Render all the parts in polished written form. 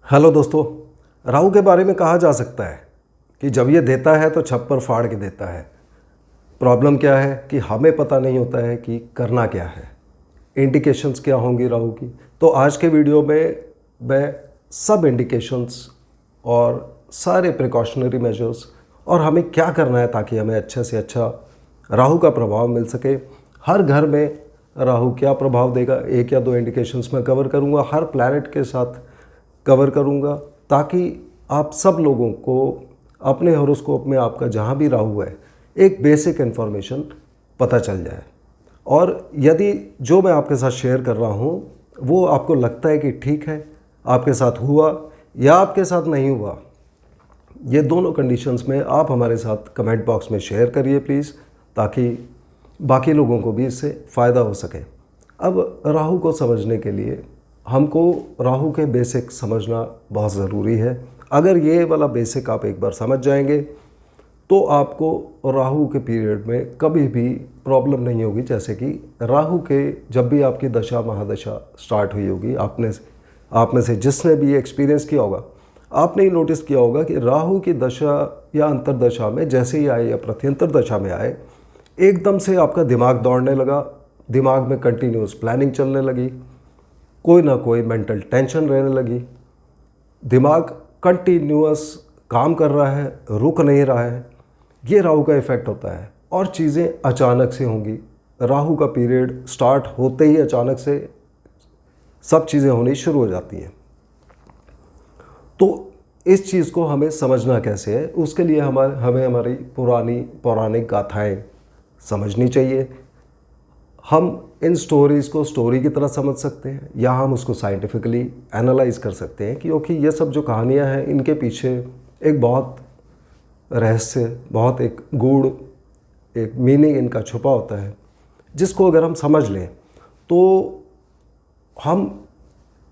Hello दोस्तों। राहु के बारे में कहा जा सकता है कि जब ये देता है तो छप्पर फाड़ के देता है। प्रॉब्लम क्या है कि हमें पता नहीं होता है कि करना क्या है, इंडिकेशंस क्या होंगी राहु की। तो आज के वीडियो में मैं सब इंडिकेशंस और सारे प्रिकॉशनरी मेजर्स और हमें क्या करना है ताकि हमें अच्छे से अच्छा राहु का प्रभाव मिल सके। हर घर में राहु क्या प्रभाव देगा, एक या दो इंडिकेशंस मैं कवर करूँगा, हर प्लैनेट के साथ कवर करूँगा, ताकि आप सब लोगों को अपने हॉरोस्कोप में आपका जहाँ भी राहु है एक बेसिक इन्फॉर्मेशन पता चल जाए। और यदि जो मैं आपके साथ शेयर कर रहा हूँ वो आपको लगता है कि ठीक है, आपके साथ हुआ या आपके साथ नहीं हुआ, ये दोनों कंडीशंस में आप हमारे साथ कमेंट बॉक्स में शेयर करिए प्लीज़, ताकि बाकी लोगों को भी इससे फ़ायदा हो सके। अब राहु को समझने के लिए हमको राहु के बेसिक समझना बहुत ज़रूरी है। अगर ये वाला बेसिक आप एक बार समझ जाएंगे तो आपको राहु के पीरियड में कभी भी प्रॉब्लम नहीं होगी। जैसे कि राहु के जब भी आपकी दशा महादशा स्टार्ट हुई होगी, आप में से जिसने भी एक्सपीरियंस किया होगा, आपने ही नोटिस किया होगा कि राहु की दशा या अंतरदशा में जैसे ही आए या प्रत्यंतर दशा में आए, एकदम से आपका दिमाग दौड़ने लगा, दिमाग में कंटिन्यूस प्लानिंग चलने लगी, कोई ना कोई मेंटल टेंशन रहने लगी, दिमाग कंटिन्यूअस काम कर रहा है, रुक नहीं रहा है। ये राहु का इफ़ेक्ट होता है और चीज़ें अचानक से होंगी। राहु का पीरियड स्टार्ट होते ही अचानक से सब चीज़ें होनी शुरू हो जाती हैं। तो इस चीज़ को हमें समझना कैसे है, उसके लिए हमें हमारी पुरानी पौराणिक गाथाएँ समझनी चाहिए। हम इन स्टोरीज़ को स्टोरी की तरह समझ सकते हैं या हम उसको साइंटिफिकली एनालाइज कर सकते हैं, क्योंकि ये सब जो कहानियाँ हैं इनके पीछे एक बहुत रहस्य, बहुत एक गूढ़ एक मीनिंग इनका छुपा होता है, जिसको अगर हम समझ लें तो हम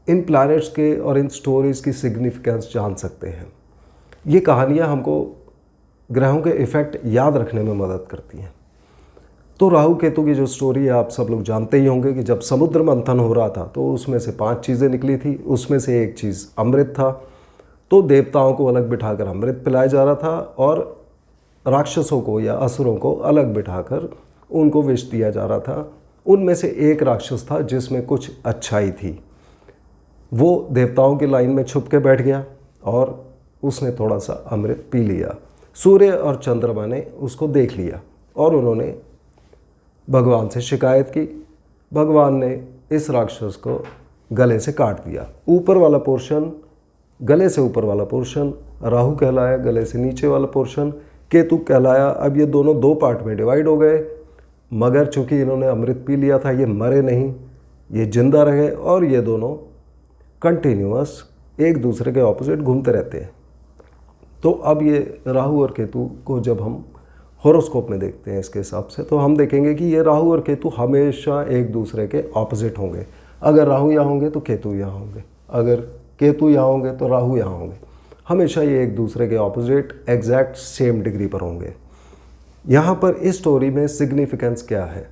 इन प्लैनेट्स के और इन स्टोरीज़ की सिग्निफिकेंस जान सकते हैं। ये कहानियाँ हमको ग्रहों के इफ़ेक्ट याद रखने में मदद करती हैं। तो राहु केतु की जो स्टोरी है आप सब लोग जानते ही होंगे कि जब समुद्र मंथन हो रहा था तो उसमें से 5 चीज़ें निकली थी, उसमें से एक चीज़ अमृत था। तो देवताओं को अलग बिठाकर अमृत पिलाया जा रहा था और राक्षसों को या असुरों को अलग बिठाकर उनको विष दिया जा रहा था। उनमें से एक राक्षस था जिसमें कुछ अच्छाई थी, वो देवताओं की लाइन में छुप के बैठ गया और उसने थोड़ा सा अमृत पी लिया। सूर्य और चंद्रमा ने उसको देख लिया और उन्होंने भगवान से शिकायत की। भगवान ने इस राक्षस को गले से काट दिया। ऊपर वाला पोर्शन, गले से ऊपर वाला पोर्शन राहु कहलाया, गले से नीचे वाला पोर्शन केतु कहलाया। अब ये दोनों 2 पार्ट में डिवाइड हो गए, मगर चूंकि इन्होंने अमृत पी लिया था, ये मरे नहीं, ये जिंदा रहे और ये दोनों कंटिन्यूअस एक दूसरे के ऑपोजिट घूमते रहते हैं। तो अब ये राहु और केतु को जब हम हॉरोस्कोप में देखते हैं इसके हिसाब से, तो हम देखेंगे कि ये राहु और केतु हमेशा एक दूसरे के ऑपोजिट होंगे। अगर राहु यहाँ होंगे तो केतु यहाँ होंगे, अगर केतु यहाँ होंगे तो राहु यहाँ होंगे। हमेशा ये एक दूसरे के ऑपोजिट एग्जैक्ट सेम डिग्री पर होंगे। यहाँ पर इस स्टोरी में सिग्निफिकेंस क्या है,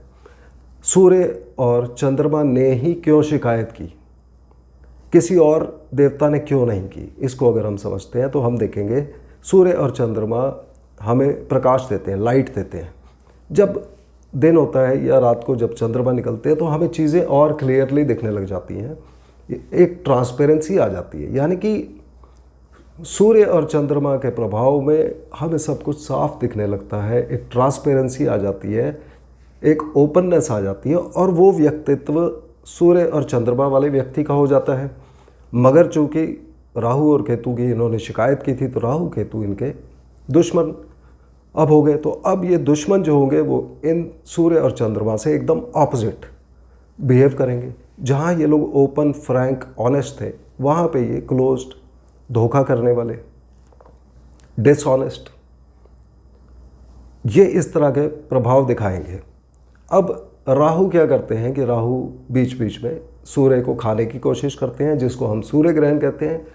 सूर्य और चंद्रमा ने ही क्यों शिकायत की, किसी और देवता ने क्यों नहीं की, इसको अगर हम समझते हैं तो हम देखेंगे सूर्य और चंद्रमा हमें प्रकाश देते हैं, लाइट देते हैं। जब दिन होता है या रात को जब चंद्रमा निकलते हैं तो हमें चीज़ें और क्लियरली दिखने लग जाती हैं, एक ट्रांसपेरेंसी आ जाती है। यानी कि सूर्य और चंद्रमा के प्रभाव में हमें सब कुछ साफ दिखने लगता है, एक ट्रांसपेरेंसी आ जाती है, एक ओपननेस आ जाती है और वो व्यक्तित्व सूर्य और चंद्रमा वाले व्यक्ति का हो जाता है। मगर चूँकि राहु और केतु की इन्होंने शिकायत की थी तो राहु केतु इनके दुश्मन अब हो गए। तो अब ये दुश्मन जो होंगे वो इन सूर्य और चंद्रमा से एकदम ऑपोजिट बिहेव करेंगे। जहाँ ये लोग ओपन, फ्रैंक, ऑनेस्ट थे, वहाँ पे ये क्लोज्ड, धोखा करने वाले, डिसऑनेस्ट, ये इस तरह के प्रभाव दिखाएंगे। अब राहु क्या करते हैं कि राहु बीच बीच में सूर्य को खाने की कोशिश करते हैं, जिसको हम सूर्य ग्रहण कहते हैं,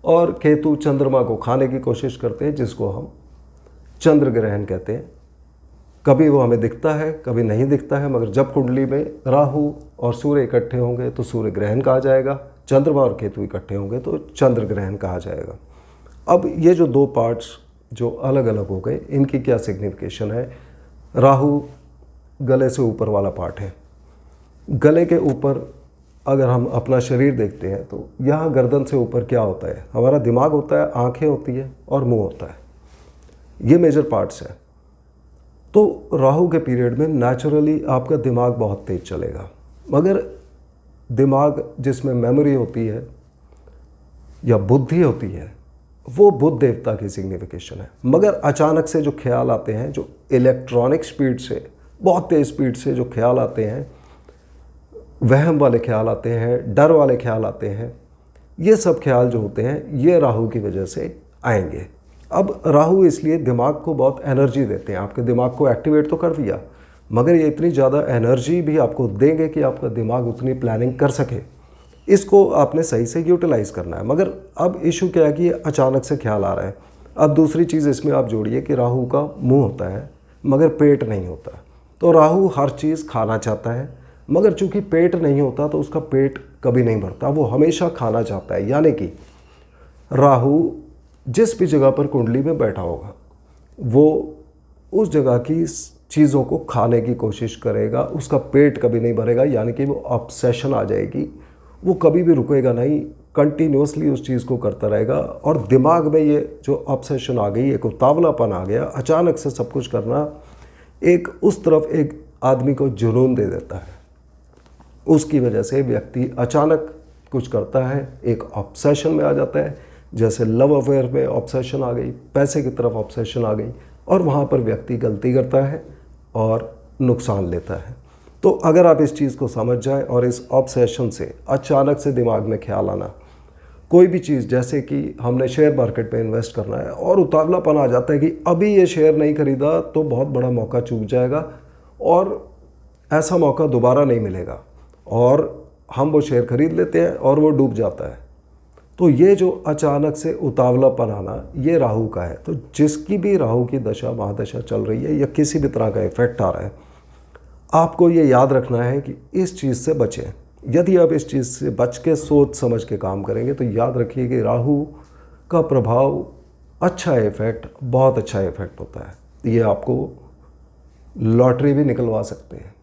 और केतु चंद्रमा को खाने की कोशिश करते हैं, जिसको हम चंद्र ग्रहण कहते हैं। कभी वो हमें दिखता है, कभी नहीं दिखता है, मगर जब कुंडली में राहु और सूर्य इकट्ठे होंगे तो सूर्य ग्रहण कहा जाएगा, चंद्रमा और केतु इकट्ठे होंगे तो चंद्र ग्रहण कहा जाएगा। अब ये जो दो पार्ट्स जो अलग अलग हो गए, इनकी क्या सिग्निफिकेशन है। राहु गले से ऊपर वाला पार्ट है। गले के ऊपर अगर हम अपना शरीर देखते हैं तो यहाँ गर्दन से ऊपर क्या होता है, हमारा दिमाग होता है, आंखें होती है और मुंह होता है। ये मेजर पार्ट्स हैं। तो राहु के पीरियड में नेचुरली आपका दिमाग बहुत तेज चलेगा, मगर दिमाग जिसमें मेमोरी होती है या बुद्धि होती है वो बुद्ध देवता की सिग्निफिकेशन है। मगर अचानक से जो ख्याल आते हैं, जो इलेक्ट्रॉनिक स्पीड से, बहुत तेज स्पीड से जो ख्याल आते हैं, वहम वाले ख्याल आते हैं, डर वाले ख्याल आते हैं, ये सब ख्याल जो होते हैं ये राहु की वजह से आएंगे। अब राहु इसलिए दिमाग को बहुत एनर्जी देते हैं। आपके दिमाग को एक्टिवेट तो कर दिया, मगर ये इतनी ज़्यादा एनर्जी भी आपको देंगे कि आपका दिमाग उतनी प्लानिंग कर सके। इसको आपने सही से यूटिलाइज़ करना है। मगर अब इशू क्या है कि अचानक से ख्याल आ रहा है। अब दूसरी चीज़ इसमें आप जोड़िए कि राहु का मुंह होता है मगर पेट नहीं होता। तो राहु हर चीज़ खाना चाहता है, मगर चूंकि पेट नहीं होता तो उसका पेट कभी नहीं भरता, वो हमेशा खाना चाहता है। यानी कि राहु जिस भी जगह पर कुंडली में बैठा होगा वो उस जगह की चीज़ों को खाने की कोशिश करेगा, उसका पेट कभी नहीं भरेगा। यानी कि वो ऑब्सेशन आ जाएगी, वो कभी भी रुकेगा नहीं, कंटिन्यूसली उस चीज़ को करता रहेगा। और दिमाग में ये जो ऑब्सेशन आ गई, एक उतावलापन आ गया, अचानक से सब कुछ करना, एक उस तरफ एक आदमी को जुनून दे देता है। उसकी वजह से व्यक्ति अचानक कुछ करता है, एक ऑब्सेशन में आ जाता है। जैसे लव अफेयर में ऑब्सेशन आ गई, पैसे की तरफ ऑब्सेशन आ गई, और वहाँ पर व्यक्ति गलती करता है और नुकसान लेता है। तो अगर आप इस चीज़ को समझ जाएं और इस ऑब्सेशन से अचानक से दिमाग में ख्याल आना, कोई भी चीज़, जैसे कि हमने शेयर मार्केट में इन्वेस्ट करना है और उतावलापन आ जाता है कि अभी ये शेयर नहीं खरीदा तो बहुत बड़ा मौका चूक जाएगा और ऐसा मौका दोबारा नहीं मिलेगा, और हम वो शेयर खरीद लेते हैं और वो डूब जाता है। तो ये जो अचानक से उतावलापन आना, ये राहु का है। तो जिसकी भी राहु की दशा महादशा चल रही है या किसी भी तरह का इफेक्ट आ रहा है, आपको ये याद रखना है कि इस चीज़ से बचें। यदि आप इस चीज़ से बच के सोच समझ के काम करेंगे तो याद रखिए कि राहु का प्रभाव अच्छा इफेक्ट, बहुत अच्छा इफेक्ट होता है। ये आपको लॉटरी भी निकलवा सकते हैं,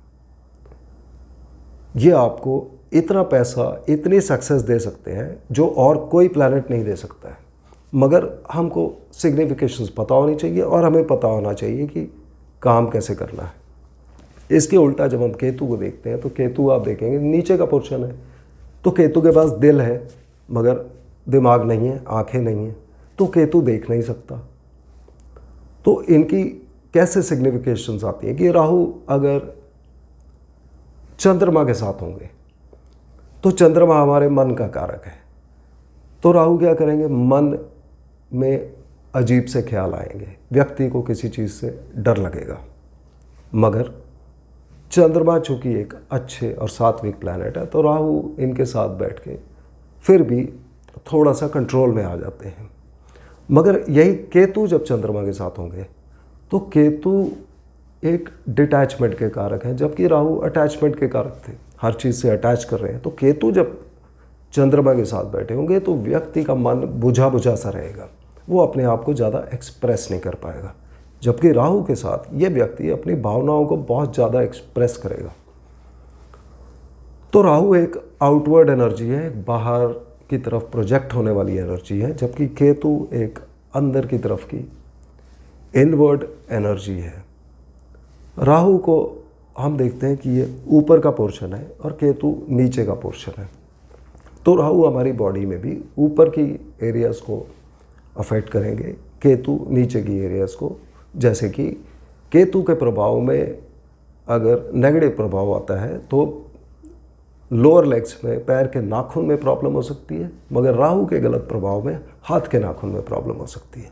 ये आपको इतना पैसा, इतनी सक्सेस दे सकते हैं जो और कोई प्लैनेट नहीं दे सकता है। मगर हमको सिग्निफिकेशंस पता होनी चाहिए और हमें पता होना चाहिए कि काम कैसे करना है। इसके उल्टा जब हम केतु को देखते हैं तो केतु आप देखेंगे नीचे का पोर्शन है, तो केतु के पास दिल है मगर दिमाग नहीं है, आंखें नहीं हैं, तो केतु देख नहीं सकता। तो इनकी कैसे सिग्निफिकेशंस आती हैं कि राहु अगर चंद्रमा के साथ होंगे तो चंद्रमा हमारे मन का कारक है, तो राहु क्या करेंगे, मन में अजीब से ख्याल आएंगे, व्यक्ति को किसी चीज़ से डर लगेगा। मगर चंद्रमा चूँकि एक अच्छे और सात्विक प्लैनेट है तो राहु इनके साथ बैठ के फिर भी थोड़ा सा कंट्रोल में आ जाते हैं। मगर यही केतु जब चंद्रमा के साथ होंगे तो केतु एक डिटैचमेंट के कारक हैं, जबकि राहु अटैचमेंट के कारक थे, हर चीज़ से अटैच कर रहे हैं। तो केतु जब चंद्रमा के साथ बैठे होंगे तो व्यक्ति का मन बुझा बुझा सा रहेगा, वो अपने आप को ज़्यादा एक्सप्रेस नहीं कर पाएगा। जबकि राहु के साथ ये व्यक्ति अपनी भावनाओं को बहुत ज़्यादा एक्सप्रेस करेगा। तो राहु एक आउटवर्ड एनर्जी है, एक बाहर की तरफ प्रोजेक्ट होने वाली एनर्जी है, जबकि केतु एक अंदर की तरफ की इनवर्ड एनर्जी है। राहु को हम देखते हैं कि ये ऊपर का पोर्शन है और केतु नीचे का पोर्शन है। तो राहु हमारी बॉडी में भी ऊपर की एरियाज़ को अफेक्ट करेंगे, केतु नीचे की एरियाज़ को। जैसे कि केतु के प्रभाव में अगर नेगेटिव प्रभाव आता है तो लोअर लेग्स में, पैर के नाखून में प्रॉब्लम हो सकती है, मगर राहु के गलत प्रभाव में हाथ के नाखून में प्रॉब्लम हो सकती है।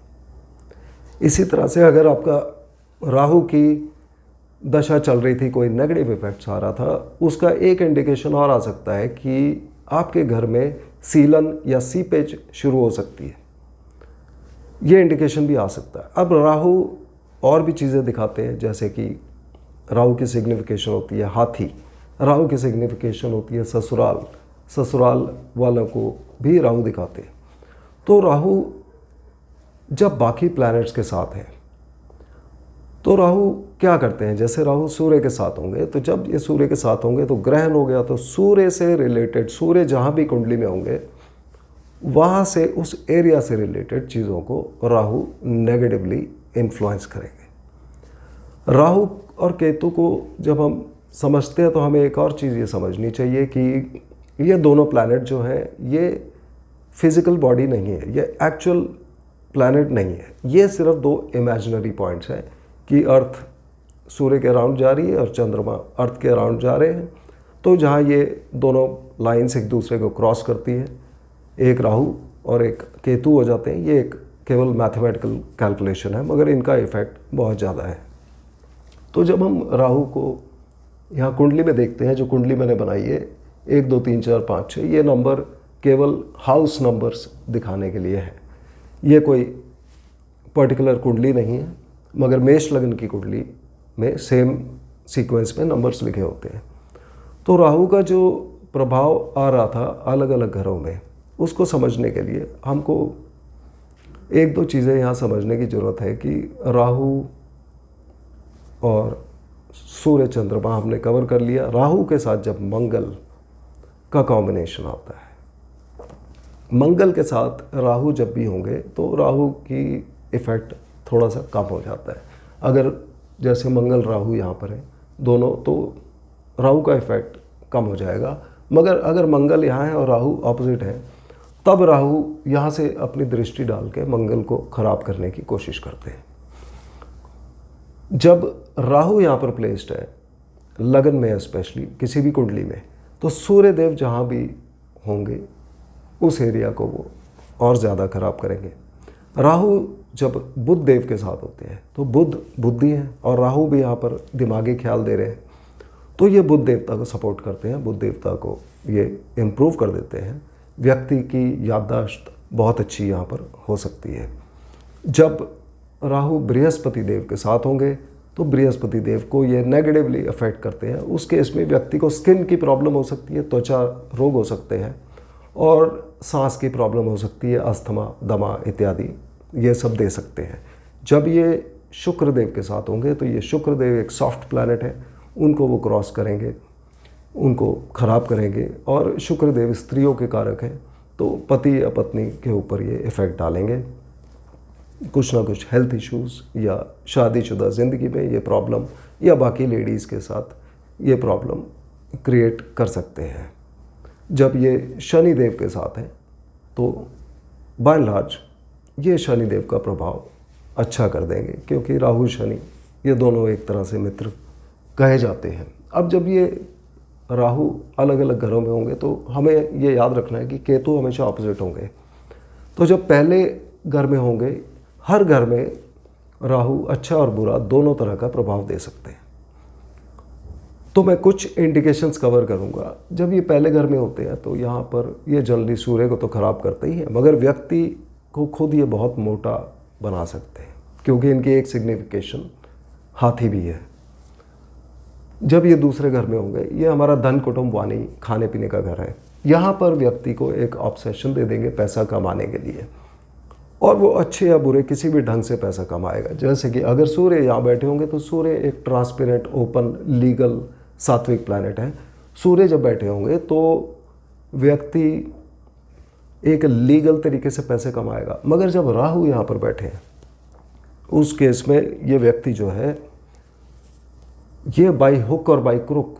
इसी तरह से अगर आपका राहु की दशा चल रही थी, कोई नेगेटिव इफेक्ट्स आ रहा था, उसका एक इंडिकेशन और आ सकता है कि आपके घर में सीलन या सीपेज शुरू हो सकती है, ये इंडिकेशन भी आ सकता है। अब राहु और भी चीज़ें दिखाते हैं, जैसे कि राहु की सिग्निफिकेशन होती है हाथी, राहु की सिग्निफिकेशन होती है ससुराल, ससुराल वालों को भी राहु दिखाते हैं। तो राहु जब बाकी प्लैनेट्स के साथ हैं तो राहु क्या करते हैं, जैसे राहु सूर्य के साथ होंगे, तो जब ये सूर्य के साथ होंगे तो ग्रहण हो गया, तो सूर्य से रिलेटेड, सूर्य जहाँ भी कुंडली में होंगे वहाँ से उस एरिया से रिलेटेड चीज़ों को राहु नेगेटिवली इन्फ्लुएंस करेंगे। राहु और केतु को जब हम समझते हैं तो हमें एक और चीज़ ये समझनी चाहिए कि ये दोनों प्लैनेट जो हैं ये फिज़िकल बॉडी नहीं है, ये एक्चुअल प्लैनेट नहीं है, ये सिर्फ दो इमेजिनरी पॉइंट्स हैं कि अर्थ सूर्य के अराउंड जा रही है और चंद्रमा अर्थ के अराउंड जा रहे हैं। तो जहाँ ये दोनों लाइन्स एक दूसरे को क्रॉस करती है, एक राहु और एक केतु हो जाते हैं, ये एक केवल मैथमेटिकल कैलकुलेशन है, मगर इनका इफ़ेक्ट बहुत ज़्यादा है। तो जब हम राहु को यहाँ कुंडली में देखते हैं, जो कुंडली मैंने बनाई है 1 2 3 4 5 6, ये नंबर केवल हाउस नंबर्स दिखाने के लिए है, ये कोई पर्टिकुलर कुंडली नहीं है, मगर मेष लग्न की कुंडली में सेम सीक्वेंस में नंबर्स लिखे होते हैं। तो राहु का जो प्रभाव आ रहा था अलग अलग घरों में, उसको समझने के लिए हमको 1 2 चीज़ें यहाँ समझने की ज़रूरत है कि राहु और सूर्य चंद्रमा हमने कवर कर लिया। राहु के साथ जब मंगल का कॉम्बिनेशन आता है, मंगल के साथ राहु जब भी होंगे तो राहु की इफ़ेक्ट थोड़ा सा कम हो जाता है। अगर जैसे मंगल राहु यहाँ पर है दोनों, तो राहु का इफ़ेक्ट कम हो जाएगा, मगर अगर मंगल यहाँ है और राहु ऑपोजिट है, तब राहु यहाँ से अपनी दृष्टि डाल के मंगल को ख़राब करने की कोशिश करते हैं। जब राहु यहाँ पर प्लेस्ड है लगन में, स्पेशली किसी भी कुंडली में, तो सूर्य देव जहाँ भी होंगे उस एरिया को वो और ज़्यादा ख़राब करेंगे। राहु जब बुध देव के साथ होते हैं तो बुध बुद्धि है और राहु भी यहाँ पर दिमागी ख्याल दे रहे हैं, तो ये बुध देवता को सपोर्ट करते हैं, बुध देवता को ये इम्प्रूव कर देते हैं। व्यक्ति की याददाश्त बहुत अच्छी यहाँ पर हो सकती है। जब राहु बृहस्पति देव के साथ होंगे तो बृहस्पति देव को ये नेगेटिवली अफेक्ट करते हैं। उस केस में व्यक्ति को स्किन की प्रॉब्लम हो सकती है, त्वचा रोग हो सकते हैं और सांस की प्रॉब्लम हो सकती है, अस्थमा, दमा इत्यादि ये सब दे सकते हैं। जब ये शुक्र देव के साथ होंगे तो ये शुक्र देव एक सॉफ्ट प्लैनेट है, उनको वो क्रॉस करेंगे, उनको ख़राब करेंगे, और शुक्र देव स्त्रियों के कारक हैं, तो पति या पत्नी के ऊपर ये इफ़ेक्ट डालेंगे। कुछ ना कुछ हेल्थ इश्यूज़ या शादीशुदा ज़िंदगी में ये प्रॉब्लम या बाकी लेडीज़ के साथ ये प्रॉब्लम क्रिएट कर सकते हैं। जब ये शनि देव के साथ हैं तो बाय एंड लार्ज ये शनि देव का प्रभाव अच्छा कर देंगे, क्योंकि राहु शनि ये दोनों एक तरह से मित्र कहे जाते हैं। अब जब ये राहु अलग अलग घरों में होंगे तो हमें ये याद रखना है कि केतु हमेशा ऑपोजिट होंगे। तो जब पहले घर में होंगे, हर घर में राहु अच्छा और बुरा दोनों तरह का प्रभाव दे सकते हैं। तो मैं कुछ इंडिकेशंस कवर करूंगा। जब ये पहले घर में होते हैं तो यहाँ पर ये जल्दी सूर्य को तो ख़राब करते ही हैं, मगर व्यक्ति को खुद ये बहुत मोटा बना सकते हैं, क्योंकि इनकी एक सिग्निफिकेशन हाथी भी है। जब ये दूसरे घर में होंगे, ये हमारा धन कुटुंब वाणी खाने पीने का घर है, यहाँ पर व्यक्ति को एक ऑब्सेशन दे देंगे पैसा कमाने के लिए, और वो अच्छे या बुरे किसी भी ढंग से पैसा कमाएगा। जैसे कि अगर सूर्य यहाँ बैठे होंगे तो सूर्य एक ट्रांसपेरेंट, ओपन, लीगल, सात्विक प्लैनेट है। सूर्य जब बैठे होंगे तो व्यक्ति एक लीगल तरीके से पैसे कमाएगा, मगर जब राहु यहाँ पर बैठे हैं उस केस में ये व्यक्ति जो है ये बाई हुक और बाई क्रुक,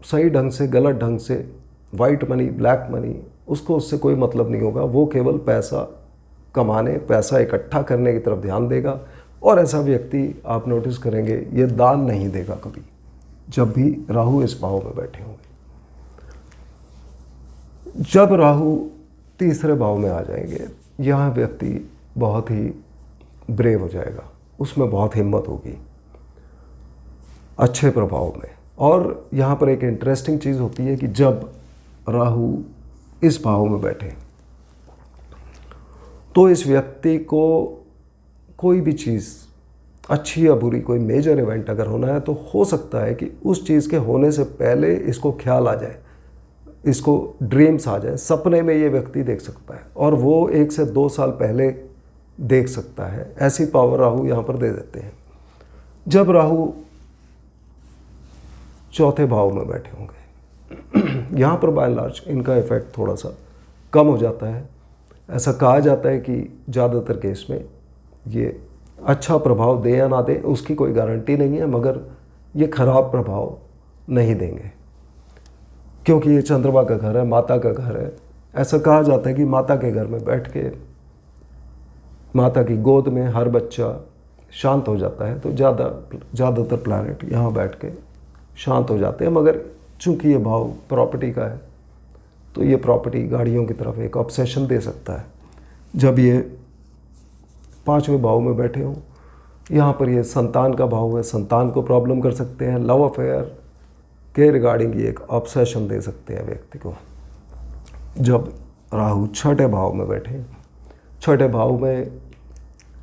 सही ढंग से गलत ढंग से, वाइट मनी ब्लैक मनी, उसको उससे कोई मतलब नहीं होगा। वो केवल पैसा कमाने, पैसा इकट्ठा करने की तरफ ध्यान देगा। और ऐसा व्यक्ति आप नोटिस करेंगे ये दान नहीं देगा कभी, जब भी राहु इस भाव में बैठे होंगे। जब राहु तीसरे भाव में आ जाएंगे, यहाँ व्यक्ति बहुत ही ब्रेव हो जाएगा, उसमें बहुत हिम्मत होगी अच्छे प्रभाव में। और यहाँ पर एक इंटरेस्टिंग चीज़ होती है कि जब राहु इस भाव में बैठे तो इस व्यक्ति को कोई भी चीज़ अच्छी या बुरी, कोई मेजर इवेंट अगर होना है तो हो सकता है कि उस चीज़ के होने से पहले इसको ख्याल आ जाए। इसको ड्रीम्स आ जाए, सपने में ये व्यक्ति देख सकता है और वो 1 से 2 साल पहले देख सकता है। ऐसी पावर राहु यहाँ पर दे देते हैं। जब राहु चौथे भाव में बैठे होंगे, यहाँ पर बाय एंड लार्ज इनका इफेक्ट थोड़ा सा कम हो जाता है। ऐसा कहा जाता है कि ज़्यादातर केस में ये अच्छा प्रभाव दे या ना दे उसकी कोई गारंटी नहीं है, मगर ये खराब प्रभाव नहीं देंगे क्योंकि ये चंद्रमा का घर है, माता का घर है। ऐसा कहा जाता है कि माता के घर में बैठ के माता की गोद में हर बच्चा शांत हो जाता है, तो ज़्यादातर प्लैनेट यहाँ बैठ के शांत हो जाते हैं। मगर चूंकि ये भाव प्रॉपर्टी का है तो ये प्रॉपर्टी गाड़ियों की तरफ एक ऑब्सेशन दे सकता है। जब ये 5वें भाव में बैठे हों, यहाँ पर ये संतान का भाव है, संतान को प्रॉब्लम कर सकते हैं। लव अफेयर के रिगार्डिंग ये एक ऑब्सेशन दे सकते हैं व्यक्ति को। जब राहु 6ठे भाव में बैठे, 6ठे भाव में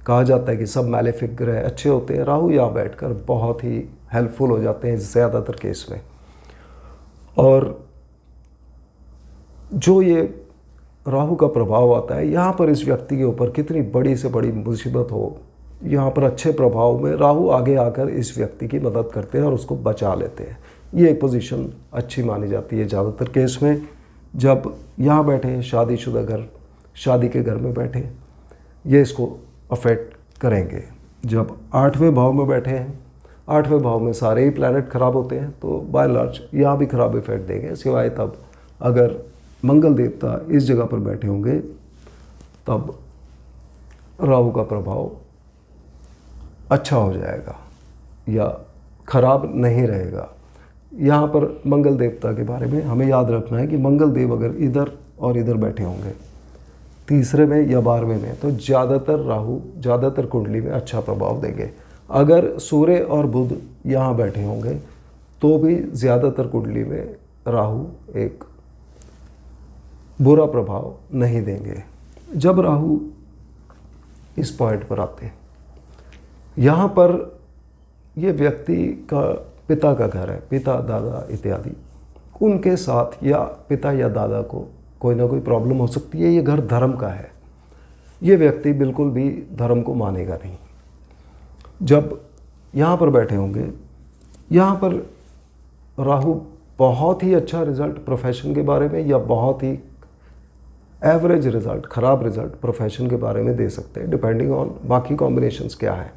कहा जाता है कि सब मैलेफिक ग्रह अच्छे होते हैं, राहु यहाँ बैठकर बहुत ही हेल्पफुल हो जाते हैं ज़्यादातर केस में। और जो ये राहु का प्रभाव आता है, यहाँ पर इस व्यक्ति के ऊपर कितनी बड़ी से बड़ी मुसीबत हो, यहाँ पर अच्छे प्रभाव में राहु आगे आकर इस व्यक्ति की मदद करते हैं और उसको बचा लेते हैं। ये एक पोजीशन अच्छी मानी जाती है ज़्यादातर केस में। जब यहाँ बैठे हैं शादीशुदा घर, शादी के घर में बैठे, ये इसको अफेक्ट करेंगे। जब 8वें भाव में बैठे हैं, 8वें भाव में सारे ही प्लैनेट खराब होते हैं, तो बाय एंड लार्ज यहाँ भी खराब इफेक्ट देंगे, सिवाय तब अगर मंगल देवता इस जगह पर बैठे होंगे तब राहु का प्रभाव अच्छा हो जाएगा या खराब नहीं रहेगा। यहाँ पर मंगल देवता के बारे में हमें याद रखना है कि मंगल देव अगर इधर और इधर बैठे होंगे, 3रे में या 12वें में, तो ज़्यादातर राहु ज़्यादातर कुंडली में अच्छा प्रभाव देंगे। अगर सूर्य और बुध यहाँ बैठे होंगे तो भी ज़्यादातर कुंडली में राहु एक बुरा प्रभाव नहीं देंगे। जब राहु इस पॉइंट पर आते हैं, यहाँ पर ये व्यक्ति का पिता का घर है, पिता दादा इत्यादि, उनके साथ या पिता या दादा को कोई ना कोई प्रॉब्लम हो सकती है। ये घर धर्म का है, ये व्यक्ति बिल्कुल भी धर्म को मानेगा नहीं। जब यहाँ पर बैठे होंगे, यहाँ पर राहु बहुत ही अच्छा रिज़ल्ट प्रोफेशन के बारे में या बहुत ही एवरेज रिज़ल्ट, ख़राब रिज़ल्ट प्रोफेशन के बारे में दे सकते हैं, डिपेंडिंग ऑन बाकी कॉम्बिनेशंस क्या है।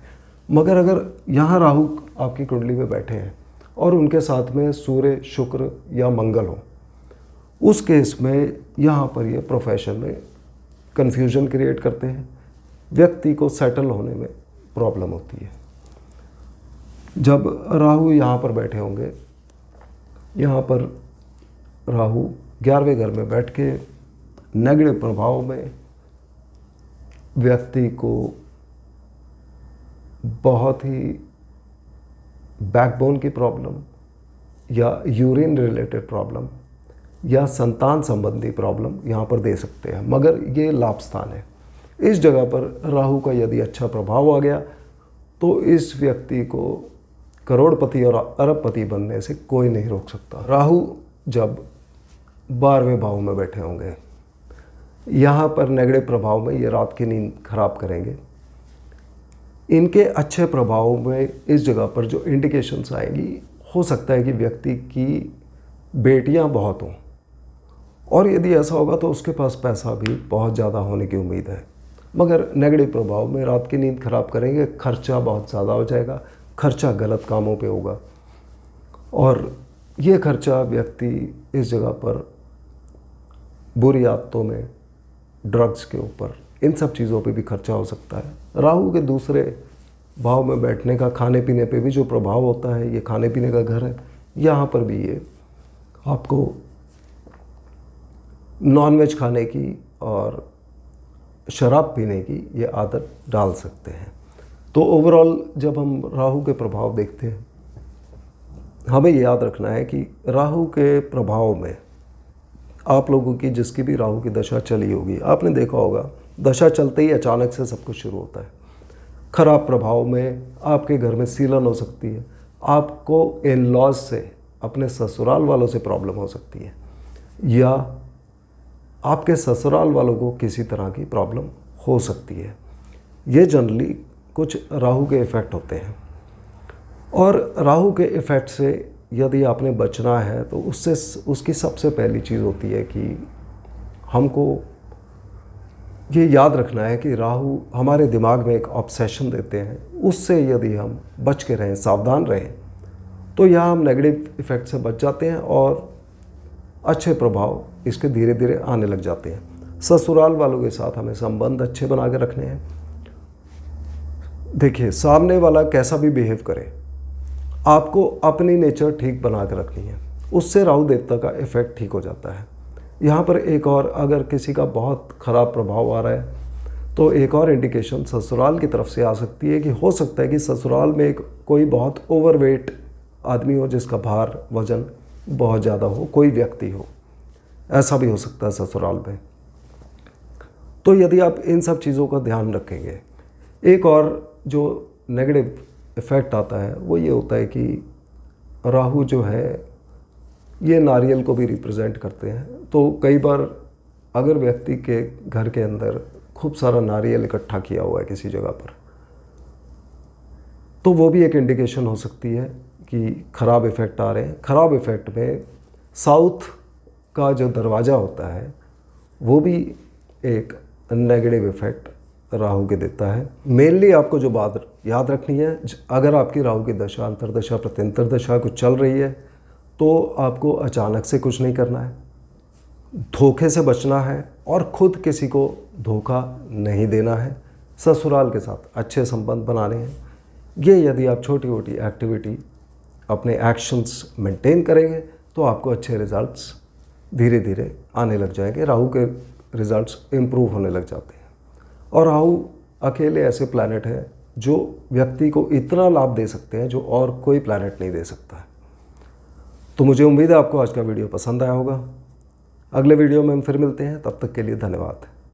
मगर अगर यहाँ राहु आपकी कुंडली में बैठे हैं और उनके साथ में सूर्य, शुक्र या मंगल हो, उस केस में यहाँ पर ये प्रोफेशन में कन्फ्यूजन क्रिएट करते हैं, व्यक्ति को सेटल होने में प्रॉब्लम होती है। जब राहु यहाँ पर बैठे होंगे, यहाँ पर राहु 11वें घर में बैठ के नेगेटिव प्रभाव में व्यक्ति को बहुत ही बैकबोन की प्रॉब्लम या यूरिन रिलेटेड प्रॉब्लम या संतान संबंधी प्रॉब्लम यहाँ पर दे सकते हैं। मगर ये लाभ स्थान है, इस जगह पर राहु का यदि अच्छा प्रभाव आ गया तो इस व्यक्ति को करोड़पति और अरबपति बनने से कोई नहीं रोक सकता। राहु जब 12वें भाव में बैठे होंगे, यहाँ पर नेगेटिव प्रभाव में ये रात की नींद खराब करेंगे। इनके अच्छे प्रभाव में इस जगह पर जो इंडिकेशंस आएंगी, हो सकता है कि व्यक्ति की बेटियां बहुत हों, और यदि ऐसा होगा तो उसके पास पैसा भी बहुत ज़्यादा होने की उम्मीद है। मगर नेगेटिव प्रभाव में रात की नींद खराब करेंगे, खर्चा बहुत ज़्यादा हो जाएगा, खर्चा गलत कामों पे होगा, और ये खर्चा व्यक्ति इस जगह पर बुरी आदतों में, ड्रग्स के ऊपर, इन सब चीज़ों पे भी खर्चा हो सकता है। राहु के दूसरे भाव में बैठने का खाने पीने पे भी जो प्रभाव होता है, ये खाने पीने का घर है, यहाँ पर भी ये आपको नॉनवेज खाने की और शराब पीने की ये आदत डाल सकते हैं। तो ओवरऑल जब हम राहु के प्रभाव देखते हैं, हमें ये याद रखना है कि राहु के प्रभाव में आप लोगों की जिसकी भी राहु की दशा चली होगी, आपने देखा होगा दशा चलते ही अचानक से सब कुछ शुरू होता है। खराब प्रभाव में आपके घर में सीलन हो सकती है, आपको इन लॉज से, अपने ससुराल वालों से प्रॉब्लम हो सकती है, या आपके ससुराल वालों को किसी तरह की प्रॉब्लम हो सकती है। ये जनरली कुछ राहु के इफ़ेक्ट होते हैं। और राहु के इफ़ेक्ट से यदि आपने बचना है तो उसकी सबसे पहली चीज़ होती है कि हमको ये याद रखना है कि राहु हमारे दिमाग में एक ऑब्सेशन देते हैं। उससे यदि हम बच के रहें, सावधान रहें, तो यहाँ हम नेगेटिव इफ़ेक्ट से बच जाते हैं और अच्छे प्रभाव इसके धीरे धीरे आने लग जाते हैं। ससुराल वालों के साथ हमें संबंध अच्छे बना के रखने हैं। देखिए, सामने वाला कैसा भी बिहेव करे, आपको अपनी नेचर ठीक बना के रखनी है। उससे राहु देवता का इफ़ेक्ट ठीक हो जाता है। यहाँ पर एक और, अगर किसी का बहुत ख़राब प्रभाव आ रहा है तो एक और इंडिकेशन ससुराल की तरफ से आ सकती है कि हो सकता है कि ससुराल में कोई बहुत ओवरवेट आदमी हो, जिसका भार वज़न बहुत ज़्यादा हो, कोई व्यक्ति हो, ऐसा भी हो सकता है ससुराल में। तो यदि आप इन सब चीज़ों का ध्यान रखेंगे, एक और जो नेगेटिव इफ़ेक्ट आता है वो ये होता है कि राहु जो है ये नारियल को भी रिप्रेजेंट करते हैं। तो कई बार अगर व्यक्ति के घर के अंदर खूब सारा नारियल इकट्ठा किया हुआ है किसी जगह पर, तो वो भी एक इंडिकेशन हो सकती है कि ख़राब इफ़ेक्ट आ रहे हैं। ख़राब इफ़ेक्ट में साउथ का जो दरवाज़ा होता है वो भी एक नेगेटिव इफ़ेक्ट राहु के देता है। मेनली आपको जो बात याद रखनी है, अगर आपकी राहु की दशा, अंतर्दशा, प्रत्यंतर दशा कुछ चल रही है तो आपको अचानक से कुछ नहीं करना है, धोखे से बचना है और ख़ुद किसी को धोखा नहीं देना है। ससुराल के साथ अच्छे संबंध बनाने हैं। ये यदि आप छोटी मोटी एक्टिविटी, अपने एक्शंस मेंटेन करेंगे तो आपको अच्छे रिजल्ट्स धीरे धीरे आने लग जाएंगे। राहु के रिजल्ट्स इम्प्रूव होने लग जाते हैं। और राहु अकेले ऐसे प्लैनेट है जो व्यक्ति को इतना लाभ दे सकते हैं जो और कोई प्लैनेट नहीं दे सकता है। तो मुझे उम्मीद है आपको आज का वीडियो पसंद आया होगा। अगले वीडियो में हम फिर मिलते हैं, तब तक के लिए धन्यवाद।